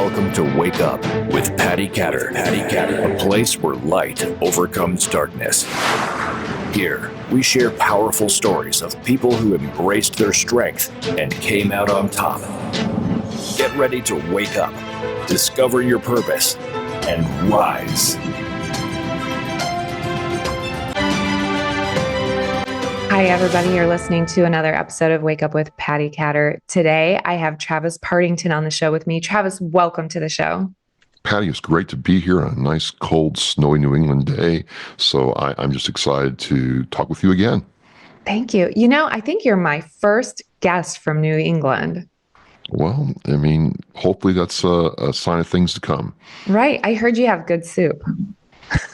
Welcome to Wake Up with Patti Katter. A place where light overcomes darkness. Here, we share powerful stories of people who embraced their strength and came out on top. Get ready to wake up, discover your purpose, and rise. Hi, everybody. You're listening to another episode of Wake Up with Patti Katter. Today, I have Travis Partington on the show with me. Travis, welcome to the show. Patti, it's great to be here on a nice, cold, snowy New England day. So I'm just excited to talk with you again. Thank you. You know, I think you're my first guest from New England. Well, I mean, hopefully that's a sign of things to come. Right. I heard you have good soup.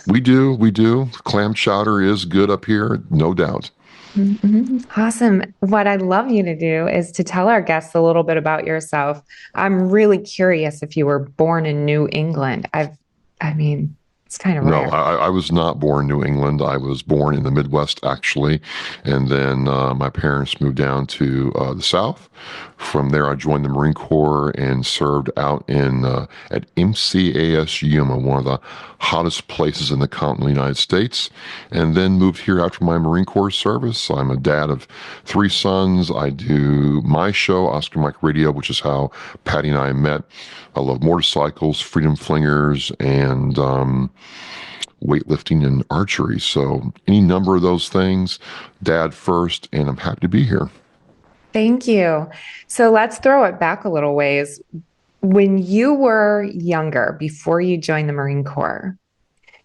We do. Clam chowder is good up here, no doubt. Mm-hmm. Awesome. What I'd love you to do is to tell our guests a little bit about yourself. I'm really curious if you were born in New England. It's kind of rare. No, I was not born in New England. I was born in the Midwest, actually. And then my parents moved down to the South. From there, I joined the Marine Corps and served out at MCAS Yuma, one of the hottest places in the continental United States. And then moved here after my Marine Corps service. I'm a dad of 3 sons. I do my show, Oscar Mike Radio, which is how Patti and I met. I love motorcycles, freedom flingers, and weightlifting and archery. So any number of those things, dad first, and I'm happy to be here. Thank you. So let's throw it back a little ways. When you were younger, before you joined the Marine Corps,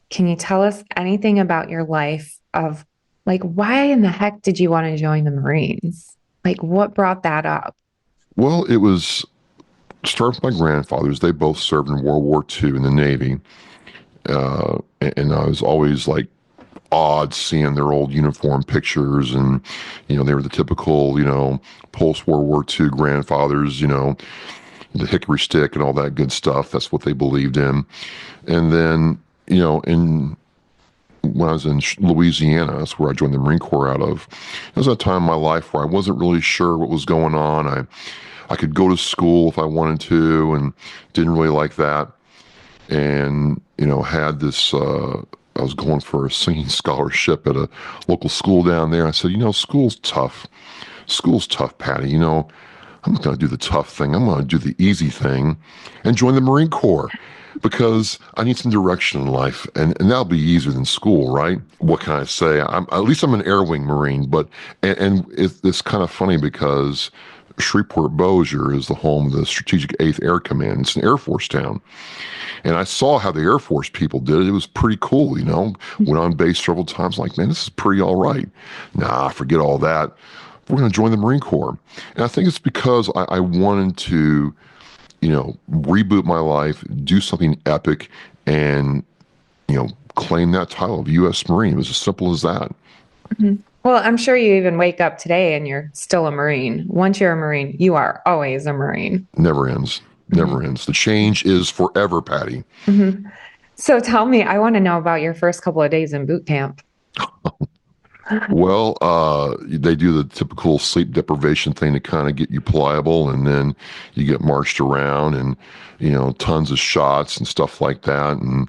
can you tell us anything about your life of why in the heck did you want to join the Marines? What brought that up? Well, it was started with my grandfathers. They both served in World War II in the Navy. And I was always awed seeing their old uniform pictures, and they were the typical post-World War II grandfathers, the hickory stick and all that good stuff. That's what they believed in. And then when I was in Louisiana, that's where I joined the Marine Corps out of. It was a time in my life where I wasn't really sure what was going on. I could go to school if I wanted to, and didn't really like that. And had this I was going for a singing scholarship at a local school down there. I said, school's tough. School's tough, Patti. I'm not going to do the tough thing. I'm going to do the easy thing and join the Marine Corps because I need some direction in life, and that'll be easier than school, right? What can I say? At least I'm an Air Wing Marine, but it's kind of funny because Shreveport-Bossier is the home of the Strategic 8th Air Command. It's an Air Force town. And I saw how the Air Force people did it. It was pretty cool, Went on base several times man, this is pretty all right. Nah, forget all that. We're going to join the Marine Corps. And I think it's because I wanted to, reboot my life, do something epic, and, claim that title of U.S. Marine. It was as simple as that. Mm-hmm. Well, I'm sure you even wake up today and you're still a Marine. Once you're a Marine, you are always a Marine. Never ends. Never ends. The change is forever, Patti. Mm-hmm. So tell me, I want to know about your first couple of days in boot camp. Well, they do the typical sleep deprivation thing to kind of get you pliable, and then you get marched around and, tons of shots and stuff like that. And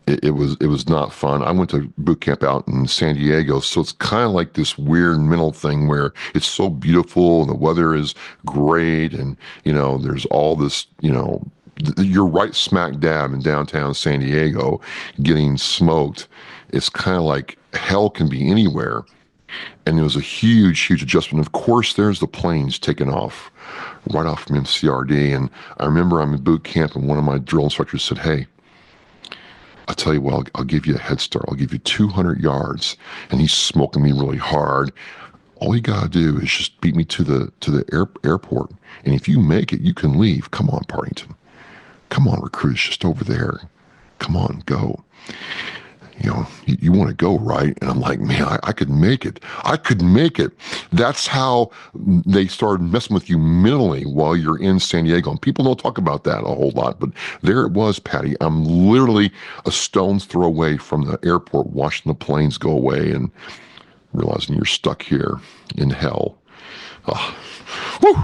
it was not fun. I went to boot camp out in San Diego, so it's kind of like this weird mental thing where it's so beautiful and the weather is great, and there's all this, you're right smack dab in downtown San Diego getting smoked. It's kind of like hell can be anywhere. And it was a huge adjustment. Of course, there's the planes taking off right off from MCRD. And I remember I'm in boot camp and one of my drill instructors said, "Hey, I'll tell you what, I'll give you a head start. I'll give you 200 yards. And he's smoking me really hard. All you got to do is just beat me to the airport. And if you make it, you can leave. Come on, Partington. Come on, recruit. It's just over there. Come on, go. You want to go, right?" And I'm like, man, I could make it. I could make it. That's how they started messing with you mentally while you're in San Diego. And people don't talk about that a whole lot, but there it was, Patti. I'm literally a stone's throw away from the airport, watching the planes go away and realizing you're stuck here in hell. Whew.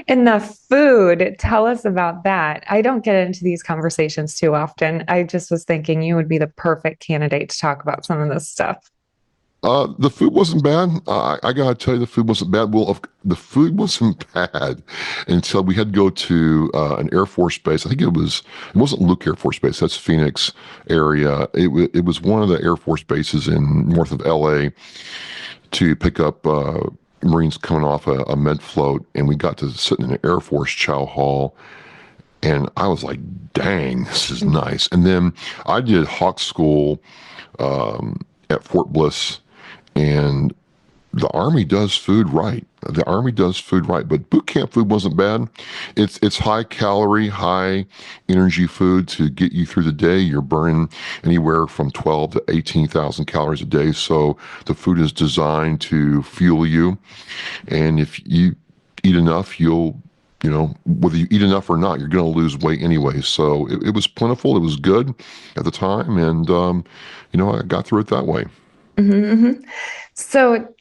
And the food, tell us about that. I don't get into these conversations too often. I just was thinking you would be the perfect candidate to talk about some of this stuff. The food wasn't bad. I gotta tell you, the food wasn't bad. Well, the food wasn't bad until we had to go to an Air Force base. I think it wasn't Luke Air Force Base. That's Phoenix area. It was one of the Air Force bases in north of LA to pick up Marines coming off a med float, and we got to sit in an Air Force chow hall. And I was like, dang, this is nice. And then I did Hawk School at Fort Bliss, and the Army does food right. The Army does food right, but boot camp food wasn't bad. It's high calorie, high energy food to get you through the day. You're burning anywhere from 12 to 18,000 calories a day. So the food is designed to fuel you. And if you eat enough, whether you eat enough or not, you're going to lose weight anyway. So it was plentiful. It was good at the time. And, I got through it that way. Mm-hmm. So,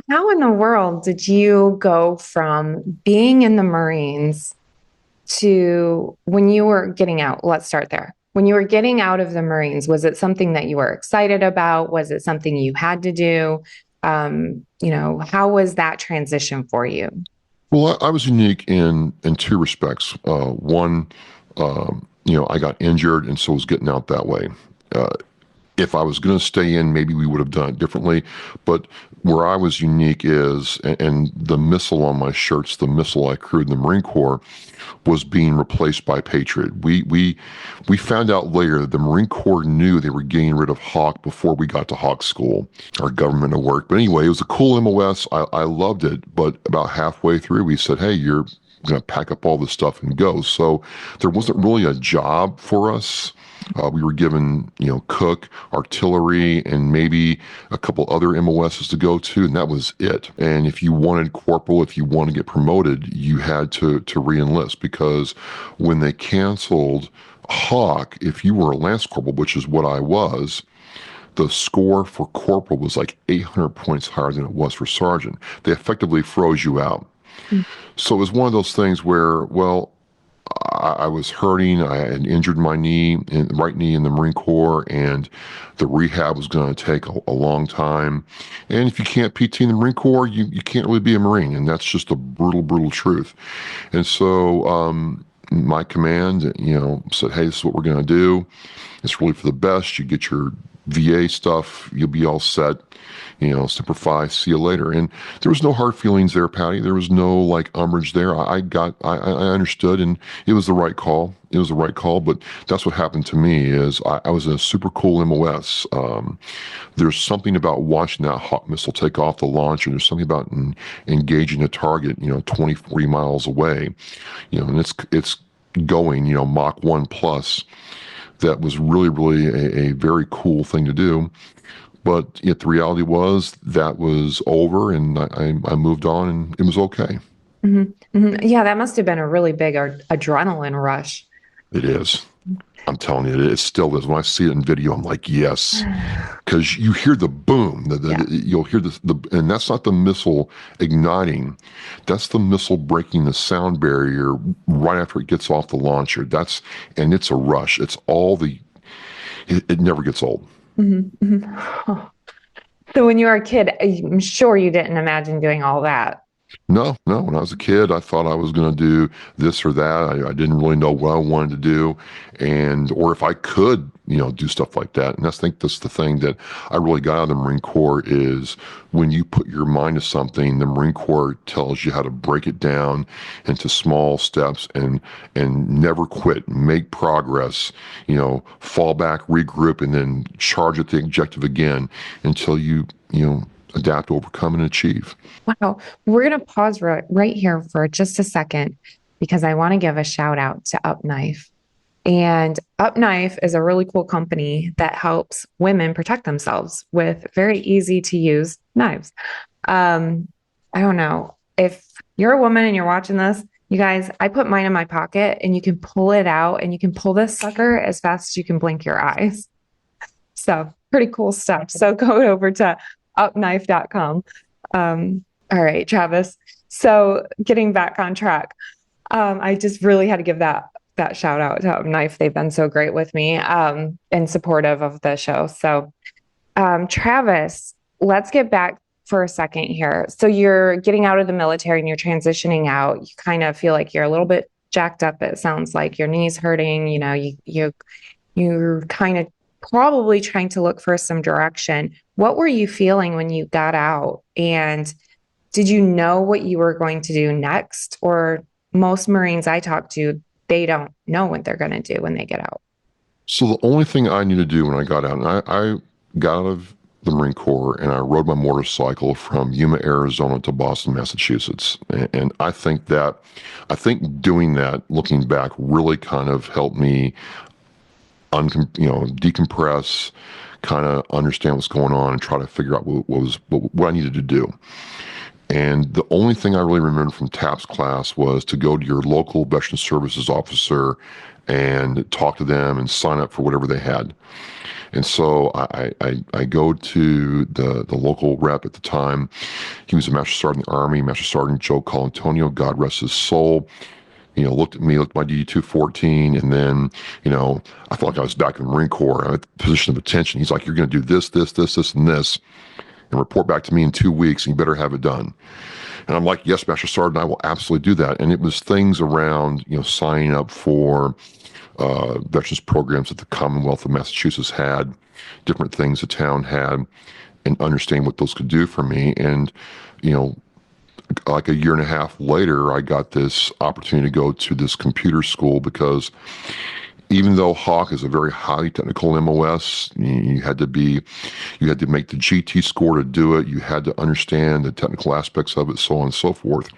how in the world did you go from being in the Marines to when you were getting out? Let's start there. When you were getting out of the Marines, was it something that you were excited about? Was it something you had to do? How was that transition for you? Well, I was unique in two respects. One, I got injured, and so was getting out that way. Uh, if I was going to stay in, maybe we would have done it differently. But where I was unique is, and the missile on my shirts, the missile I crewed in the Marine Corps, was being replaced by Patriot. We found out later that the Marine Corps knew they were getting rid of Hawk before we got to Hawk School, our government at work. But anyway, it was a cool MOS. I loved it. But about halfway through, we said, hey, you're going to pack up all this stuff and go. So there wasn't really a job for us. We were given, cook, artillery, and maybe a couple other MOSs to go to, and that was it. And if you wanted corporal, if you wanted to get promoted, you had to re-enlist, because when they canceled Hawk, if you were a lance corporal, which is what I was, the score for corporal was like 800 points higher than it was for sergeant. They effectively froze you out. So it was one of those things where, well, I was hurting. I had injured my right knee in the Marine Corps, and the rehab was going to take a long time. And if you can't PT in the Marine Corps, you can't really be a Marine. And that's just a brutal, brutal truth. And so my command, said, hey, this is what we're going to do. It's really for the best. You get your VA stuff, you'll be all set. Simplify, see you later. And there was no hard feelings there, Patty. There was no umbrage there. I understood, and it was the right call. It was the right call. But that's what happened to me is I was in a super cool MOS. There's something about watching that Hawk missile take off the launcher. There's something about engaging a target, 20, 40 miles away, and it's going, Mach 1 plus. That was really, really a very cool thing to do. But yet the reality was that was over, and I moved on, and it was okay. Mm-hmm. Mm-hmm. Yeah, that must have been a really big adrenaline rush. It is. I'm telling you, it still is. When I see it in video, I'm like, yes, because you hear the boom. You'll hear and that's not the missile igniting. That's the missile breaking the sound barrier right after it gets off the launcher. And it's a rush. It's it never gets old. Mm-hmm. Mm-hmm. Oh. So when you were a kid, I'm sure you didn't imagine doing all that. No. When I was a kid, I thought I was going to do this or that. I didn't really know what I wanted to do, or if I could, do stuff like that. And I think that's the thing that I really got out of the Marine Corps is when you put your mind to something, the Marine Corps tells you how to break it down into small steps and never quit, make progress, fall back, regroup, and then charge at the objective again until you adapt, overcome, and achieve. Wow. We're going to pause right here for just a second because I want to give a shout out to Up Knife. And Up Knife is a really cool company that helps women protect themselves with very easy to use knives. I don't know if you're a woman and you're watching this, you guys, I put mine in my pocket and you can pull it out and you can pull this sucker as fast as you can blink your eyes. So pretty cool stuff. So go over to upknife.com. All right, Travis, So getting back on track, I just really had to give that shout out to Knife. They've been so great with me and supportive of the show. So Travis, let's get back for a second here. So you're getting out of the military and you're transitioning out. You kind of feel like you're a little bit jacked up. It sounds like your knees hurting. You know, you're kind of probably trying to look for some direction. What were you feeling when you got out? And did you know what you were going to do next? Or most Marines I talk to, they don't know what they're going to do when they get out. So the only thing I knew to do when I got out, and I got out of the Marine Corps and I rode my motorcycle from Yuma, Arizona to Boston, Massachusetts. And I think doing that, looking back, really kind of helped me, decompress, kind of understand what's going on and try to figure out what I needed to do. And the only thing I really remember from TAPS class was to go to your local Veteran Services officer and talk to them and sign up for whatever they had. And so I go to the local rep at the time. He was a Master Sergeant in the Army, Master Sergeant Joe Colantonio, God rest his soul. Looked at me, looked at my DD-214, and then, I felt like I was back in the Marine Corps. I'm at the position of attention. He's like, you're going to do this, this, this, this, and this, and report back to me in 2 weeks, and you better have it done. And I'm like, yes, Master Sergeant, I will absolutely do that. And it was things around, signing up for veterans programs that the Commonwealth of Massachusetts had, different things the town had, and understanding what those could do for me. And, like a year and a half later, I got this opportunity to go to this computer school because even though Hawk is a very highly technical MOS, you had to make the GT score to do it. You had to understand the technical aspects of it, so on and so forth.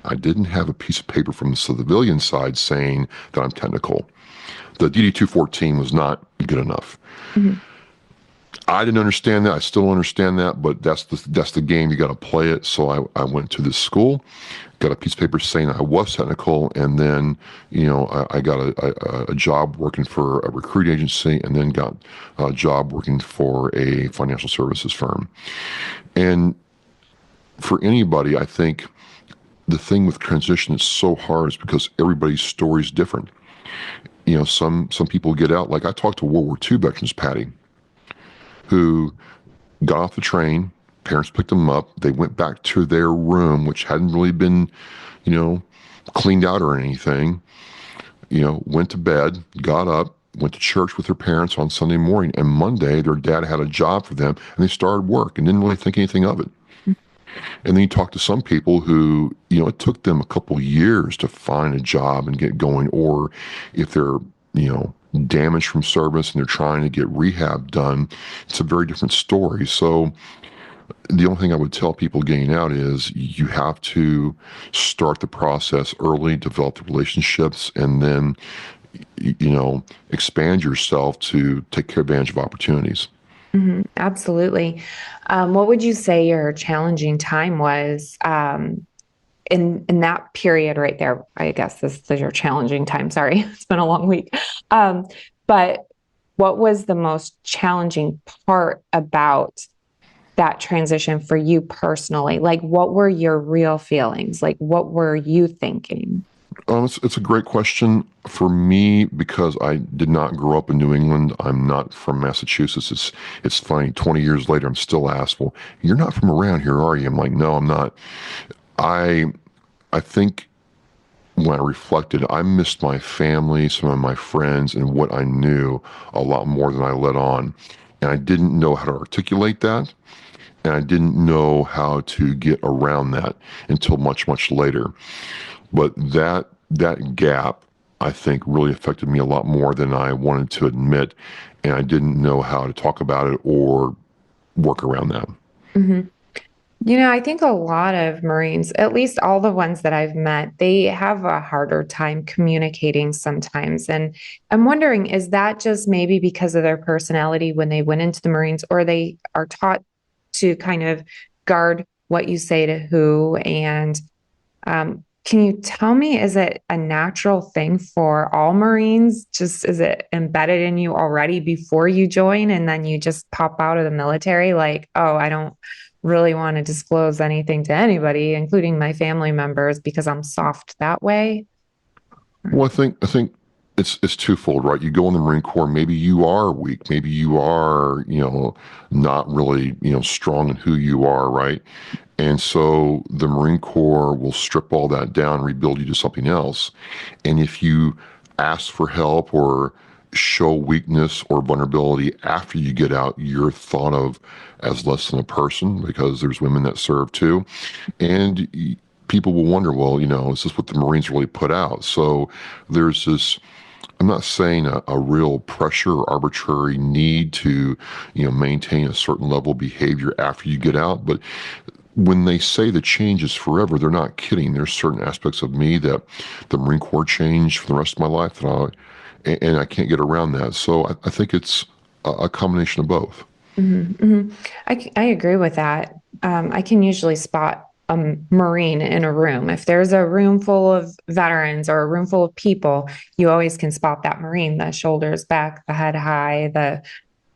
I didn't have a piece of paper from the civilian side saying that I'm technical. The DD-214 was not good enough. Mm-hmm. I didn't understand that. I still don't understand that, but that's the game. You got to play it. So I went to this school, got a piece of paper saying I was technical, and then I got a job working for a recruiting agency, and then got a job working for a financial services firm. And for anybody, I think the thing with transition is so hard is because everybody's story is different. Some people get out. Like I talked to World War II veterans, Patti, who got off the train, parents picked them up, they went back to their room, which hadn't really been, cleaned out or anything, went to bed, got up, went to church with their parents on Sunday morning, and Monday their dad had a job for them, and they started work and didn't really think anything of it. And then you talk to some people who, it took them a couple years to find a job and get going, or if they're, damaged from service and they're trying to get rehab done, it's a very different story. So the only thing I would tell people getting out is you have to start the process early, develop the relationships, and then, expand yourself to take advantage of opportunities. Mm-hmm, absolutely. What would you say your challenging time was in that period right there? I guess this is your challenging time. Sorry, it's been a long week. But what was the most challenging part about that transition for you personally? Like, what were your real feelings? Like, what were you thinking? It's a great question for me because I did not grow up in New England. I'm not from Massachusetts. It's funny. 20 years later, I'm still asked, "Well, you're not from around here, are you?" I'm like, "No, I'm not." I think when I reflected, I missed my family, some of my friends, and what I knew a lot more than I let on, and I didn't know how to articulate that, and I didn't know how to get around that until much, much later. But that gap, I think, really affected me a lot more than I wanted to admit, and I didn't know how to talk about it or work around that. Mm-hmm. I think a lot of Marines, at least all the ones that I've met, they have a harder time communicating sometimes. And I'm wondering, is that just maybe because of their personality when they went into the Marines, or they are taught to kind of guard what you say to who? And can you tell me, is it a natural thing for all Marines? Just is it embedded in you already before you join, and then you just pop out of the military like, oh, I don't really want to disclose anything to anybody, including my family members, because I'm soft that way. Well, I think it's twofold, right? You go in the Marine Corps, maybe you are weak, maybe you are, not really, strong in who you are, right? And so the Marine Corps will strip all that down, rebuild you to something else. And if you ask for help or show weakness or vulnerability after you get out, you're thought of as less than a person, because there's women that serve too. And people will wonder, well, is this what the Marines really put out? So there's this, I'm not saying a real pressure or arbitrary need to, maintain a certain level of behavior after you get out, but when they say the change is forever, they're not kidding. There's certain aspects of me that the Marine Corps changed for the rest of my life, and I can't get around that. So I think it's a combination of both. I agree with that. I can usually spot a Marine in a room. If there's a room full of veterans or a room full of people, you always can spot that Marine, the shoulders back, the head high, the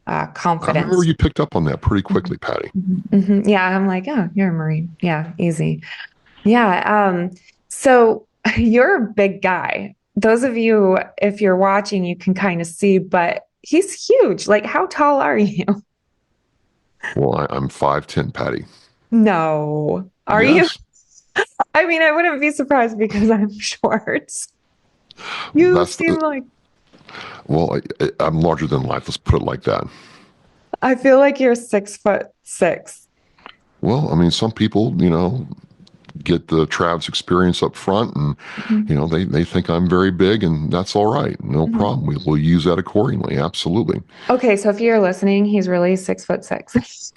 I remember confidence. you picked up on that pretty quickly, Patty. Yeah, I'm like, oh, you're a Marine. Yeah, easy. Yeah. So you're a big guy. Those of you, if you're watching, you can kind of see, but he's huge. Like, how tall are you? Well, I'm 5'10", Patty. No. Are you? Yes, I mean, I wouldn't be surprised because I'm short. You that's seem like, well, I'm larger than life. Let's put it like that. I feel like you're 6'6". Well, I mean, some people, get the Travis experience up front, and Mhm. they think I'm very big, and that's all right. No Mhm. problem. We'll use that accordingly. Absolutely. Okay, so if you're listening, he's really 6'6".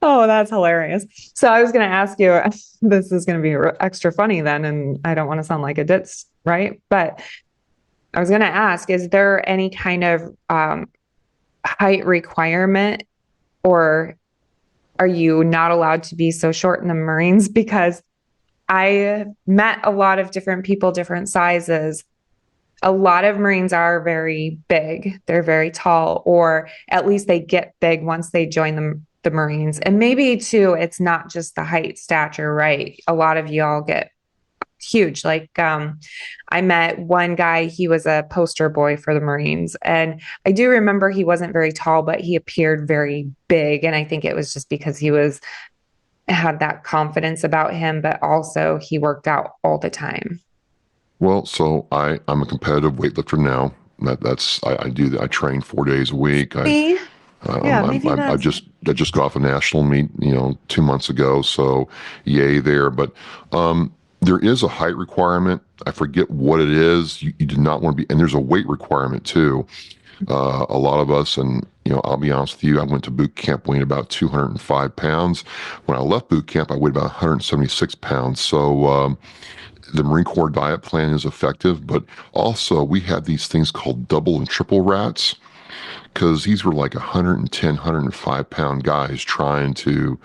Oh, that's hilarious. So I was going to ask you, this is going to be extra funny then, and I don't want to sound like a ditz, right? But I was going to ask, is there any kind of height requirement, or are you not allowed to be so short in the Marines? Because I met a lot of different people, different sizes. A lot of Marines are very big. They're very tall, or at least they get big once they join the Marines. And maybe too, it's not just the height, stature, right? A lot of y'all get huge. Like I met one guy, he was a poster boy for the Marines. And I do remember he wasn't very tall, but he appeared very big. And I think it was just because he was had that confidence about him, but also he worked out all the time. Well, so I'm a competitive weightlifter now. I do that. I train 4 days a week. See? Yeah, maybe that's I just got off a national meet, 2 months ago. So yay there. But there is a height requirement. I forget what it is. You do not want to be, and there's a weight requirement too. A lot of us, and I'll be honest with you, I went to boot camp weighing about 205 pounds. When I left boot camp, I weighed about 176 pounds. So the Marine Corps diet plan is effective, but also we had these things called double and triple rats, because these were like 110, 105 pound guys trying to,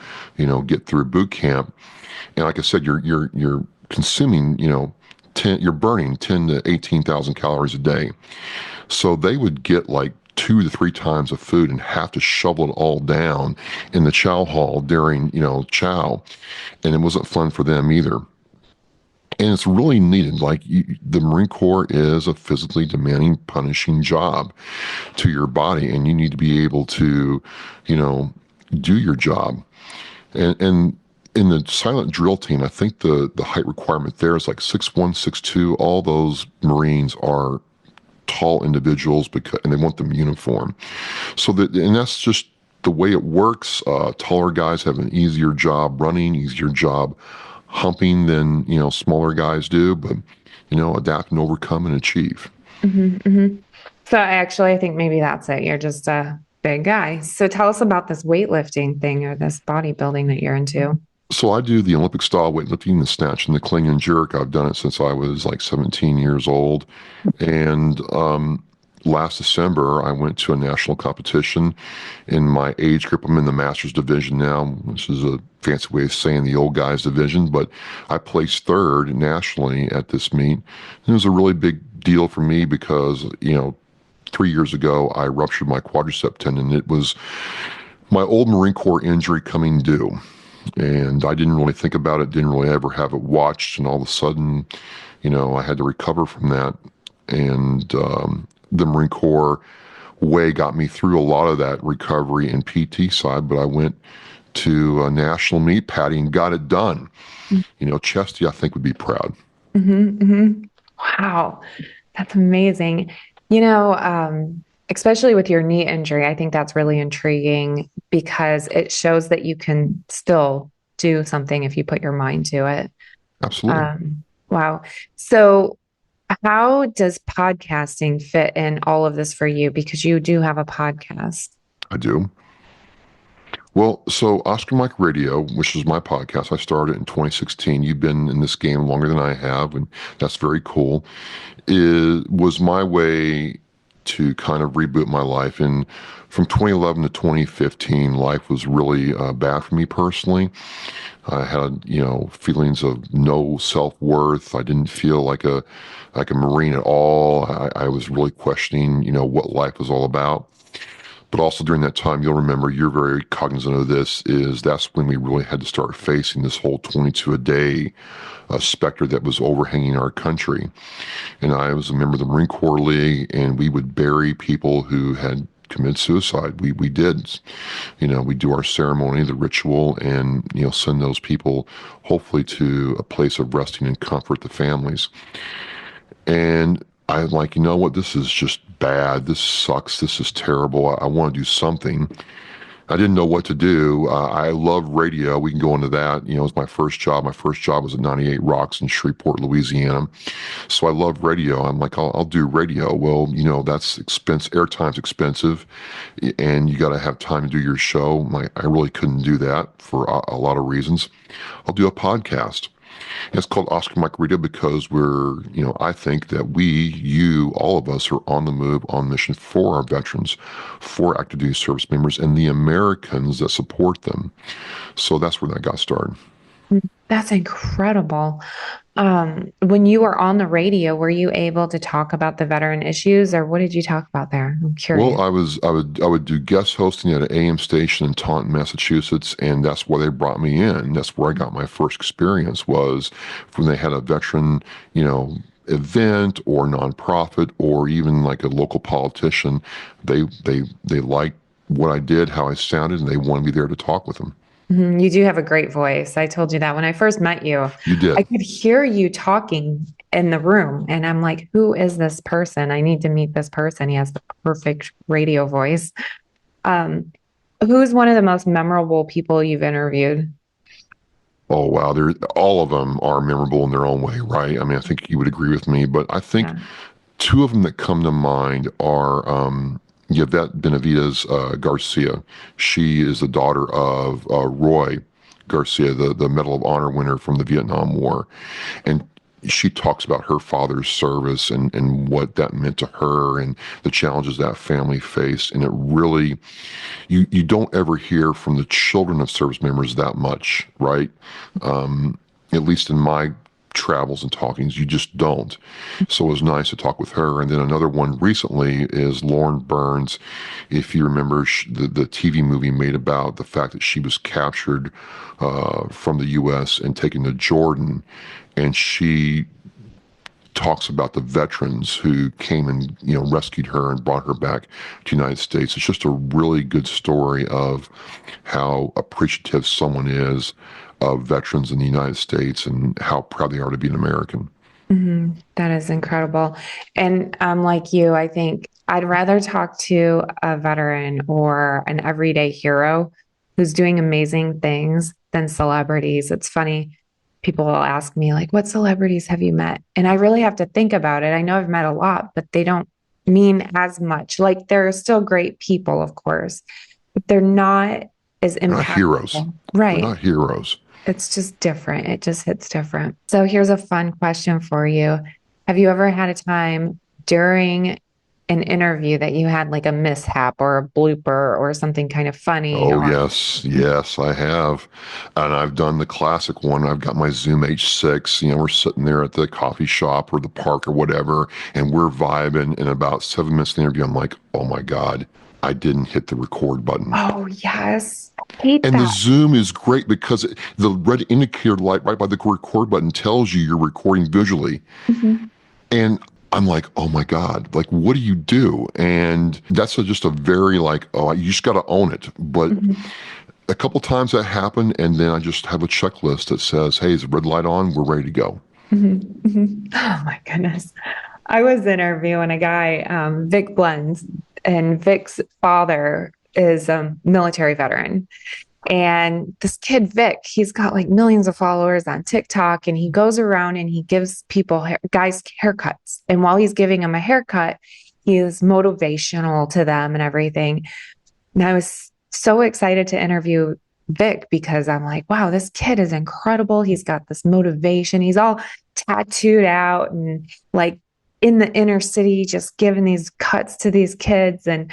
get through boot camp. And like I said, you're consuming, you're burning 10 to 18,000 calories a day. So they would get like 2 to 3 times of food and have to shovel it all down in the chow hall during, chow. And it wasn't fun for them either. And it's really needed. Like the Marine Corps is a physically demanding, punishing job to your body, and you need to be able to, do your job. And in the silent drill team, I think the height requirement there is like 6'1", 6'2". All those Marines are tall individuals, and they want them uniform. And that's just the way it works. Taller guys have an easier job running, easier job humping than smaller guys do, but adapt and overcome and achieve. So actually, I think maybe that's it. You're just a big guy. So tell us about this weightlifting thing or this bodybuilding that you're into. So I do the Olympic style weightlifting, the snatch and the clean and jerk. I've done it since I was like 17 years old. And last December, I went to a national competition in my age group. I'm in the Masters division now, which is a fancy way of saying the old guys division, but I placed third nationally at this meet. And it was a really big deal for me because, 3 years ago, I ruptured my quadricep tendon. It was My old Marine Corps injury coming due. And I didn't really think about it, didn't really ever have it watched. And all of a sudden, I had to recover from that. And the Marine Corps way got me through a lot of that recovery and PT side. But I went to a national meet, Patti, and got it done. Chesty, I think, would be proud. Wow, that's amazing. Especially with your knee injury, I think that's really intriguing because it shows that you can still do something if you put your mind to it. Absolutely. Wow. So, how does podcasting fit in all of this for you? Because you do have a podcast. I do. Well, so Oscar Mike Radio, which is my podcast, I started in 2016. You've been in this game longer than I have, and that's very cool. It was my way to kind of reboot my life. And from 2011 to 2015, life was really bad for me personally. I had, feelings of no self-worth. I didn't feel like a Marine at all. I was really questioning, what life was all about. But also during that time, you'll remember, you're very cognizant of this, is that's when we really had to start facing this whole 22 a day specter that was overhanging our country. And I was a member of the Marine Corps League, and we would bury people who had committed suicide. We did. We do our ceremony, the ritual, and, send those people hopefully to a place of resting and comfort, the families. And I'm like, you know what? This is just bad. This sucks. This is terrible. I want to do something. I didn't know what to do. I love radio. We can go into that. It was my first job. My first job was at 98 Rocks in Shreveport, Louisiana. So I love radio. I'm like, I'll do radio. Well, that's expensive. Airtime's expensive, and you got to have time to do your show. I really couldn't do that for a lot of reasons. I'll do a podcast. And it's called Oscar Mike Radio because I think that all of us are on the move, on mission for our veterans, for active duty service members, and the Americans that support them. So that's where that got started. That's incredible. When you were on the radio, were you able to talk about the veteran issues, or what did you talk about there? I'm curious. Well, I would do guest hosting at an AM station in Taunton, Massachusetts, and that's where they brought me in. That's where I got my first experience, was when they had a veteran, event or nonprofit or even like a local politician. They liked what I did, how I sounded, and they wanted me there to talk with them. You do have a great voice. I told you that when I first met you. You did. I could hear you talking in the room, and I'm like, who is this person? I need to meet this person. He has the perfect radio voice. Who's one of the most memorable people you've interviewed? Oh, wow. All of them are memorable in their own way, right? I mean, I think you would agree with me, but I think two of them that come to mind are Yvette Benavides Garcia. She is the daughter of Roy Garcia, the Medal of Honor winner from the Vietnam War. And she talks about her father's service and what that meant to her and the challenges that family faced. And it really, you don't ever hear from the children of service members that much, right? At least in my travels and talkings, you just don't. So it was nice to talk with her. And then another one recently is Lauren Burns. If you remember, the TV movie made about the fact that she was captured from the U.S. and taken to Jordan, and she talks about the veterans who came and rescued her and brought her back to the United States. It's just a really good story of how appreciative someone is of veterans in the United States and how proud they are to be an American. That is incredible. And like you, I think I'd rather talk to a veteran or an everyday hero who's doing amazing things than celebrities. It's funny. People will ask me, like, what celebrities have you met? And I really have to think about it. I know I've met a lot, but they don't mean as much. Like, they're still great people, of course, but they're not as impactful. Not heroes. Right. They're not heroes. It's just different. It just hits different. So here's a fun question for you. Have you ever had a time during an interview that you had like a mishap or a blooper or something kind of funny? Oh, yes, I have. And I've done the classic one. I've got my Zoom H6. We're sitting there at the coffee shop or the park or whatever, and we're vibing. And about 7 minutes in the interview, I'm like, oh my God, I didn't hit the record button. Oh, yes. I hate And that. the Zoom is great because the red indicator light right by the record button tells you you're recording visually. And I'm like, oh my God, like, what do you do? And that's just a very like, oh, you just got to own it. But a couple times that happened, and then I just have a checklist that says, hey, is the red light on? We're ready to go. Oh my goodness. I was interviewing a guy, Vic Blends, and Vic's father is a military veteran. And this kid, Vic, he's got like millions of followers on TikTok, and he goes around and he gives guys haircuts. And while he's giving them a haircut, he is motivational to them and everything. And I was so excited to interview Vic because I'm like, wow, this kid is incredible. He's got this motivation. He's all tattooed out and like in the inner city, just giving these cuts to these kids. And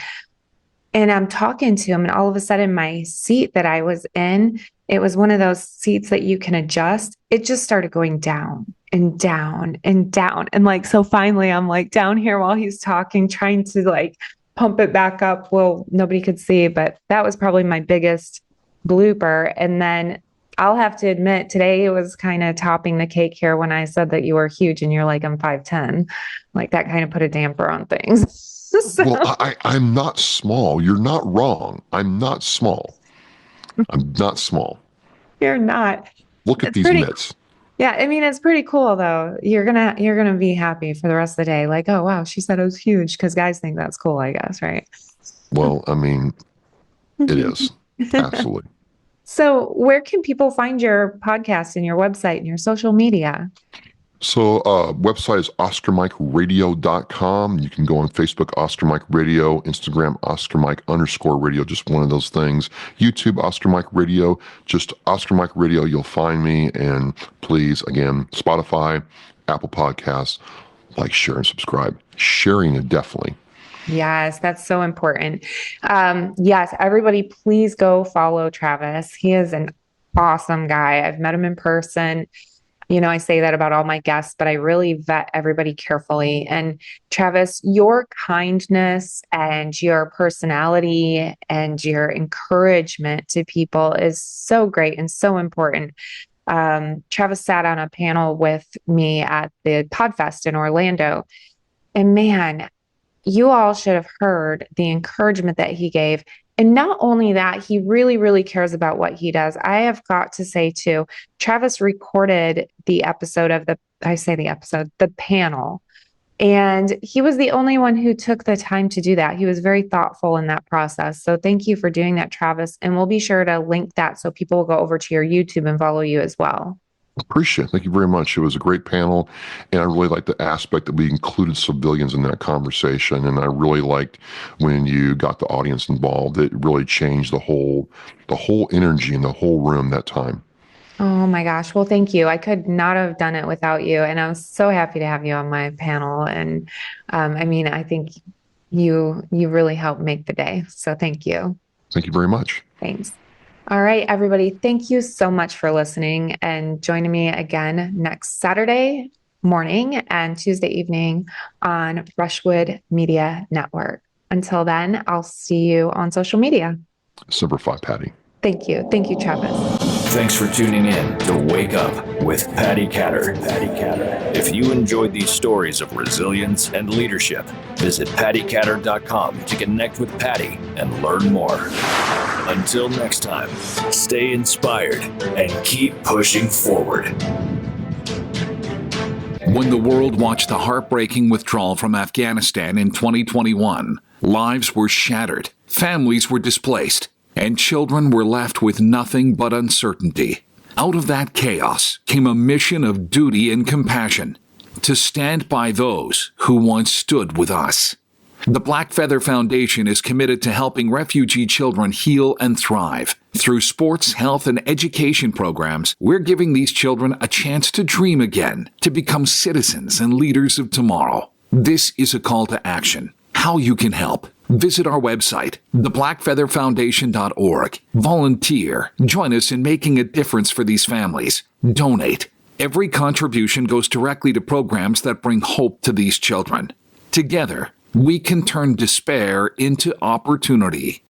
I'm talking to him, and all of a sudden my seat that I was in, it was one of those seats that you can adjust. It just started going down and down and down. And like, so finally I'm like down here while he's talking, trying to like pump it back up. Well, nobody could see, but that was probably my biggest blooper. And then I'll have to admit, today it was kind of topping the cake here when I said that you were huge and you're like, I'm 5'10". Like that kind of put a damper on things. So. Well, I'm not small. You're not wrong. I'm not small. I'm not small. You're not. Look at these mitts. Yeah, I mean, it's pretty cool though. You're gonna be happy for the rest of the day. Like, oh wow, she said it was huge, because guys think that's cool, I guess, right? Well, I mean, it is. Absolutely. So where can people find your podcast and your website and your social media? So website is OscarMikeRadio.com. You can go on Facebook, Oscar Mike Radio, Instagram, Oscar Mike _radio, just one of those things. YouTube, Oscar Mike Radio, just Oscar Mike Radio, you'll find me. And please, again, Spotify, Apple Podcasts, like, share, and subscribe. Sharing it, definitely. Yes, that's so important. Yes, everybody, please go follow Travis. He is an awesome guy. I've met him in person. You know, I say that about all my guests, but I really vet everybody carefully. And Travis, your kindness and your personality and your encouragement to people is so great and so important. Travis sat on a panel with me at the PodFest in Orlando. And man, you all should have heard the encouragement that he gave. And not only that, he really, really cares about what he does. I have got to say too, Travis recorded the episode of the panel. And he was the only one who took the time to do that. He was very thoughtful in that process. So thank you for doing that, Travis. And we'll be sure to link that so people will go over to your YouTube and follow you as well. Appreciate it. Thank you very much. It was a great panel, and I really liked the aspect that we included civilians in that conversation, and I really liked when you got the audience involved. It really changed the whole energy in the whole room that time. Oh my gosh. Well, thank you. I could not have done it without you, and I was so happy to have you on my panel. And I mean, I think you really helped make the day. So thank you. Thank you very much. Thanks. All right, everybody. Thank you so much for listening and joining me again next Saturday morning and Tuesday evening on Brushwood Media Network. Until then, I'll see you on social media. Semper Fi, Patti. Thank you. Thank you, Travis. Thanks for tuning in to Wake Up with Patti Katter. If you enjoyed these stories of resilience and leadership, visit PattiKatter.com to connect with Patti and learn more. Until next time, stay inspired and keep pushing forward. When the world watched the heartbreaking withdrawal from Afghanistan in 2021, lives were shattered, families were displaced, and children were left with nothing but uncertainty. Out of that chaos came a mission of duty and compassion to stand by those who once stood with us. The Black Feather Foundation is committed to helping refugee children heal and thrive. Through sports, health, and education programs, we're giving these children a chance to dream again, to become citizens and leaders of tomorrow. This is a call to action. How you can help. Visit our website, theblackfeatherfoundation.org. Volunteer. Join us in making a difference for these families. Donate. Every contribution goes directly to programs that bring hope to these children. Together, we can turn despair into opportunity.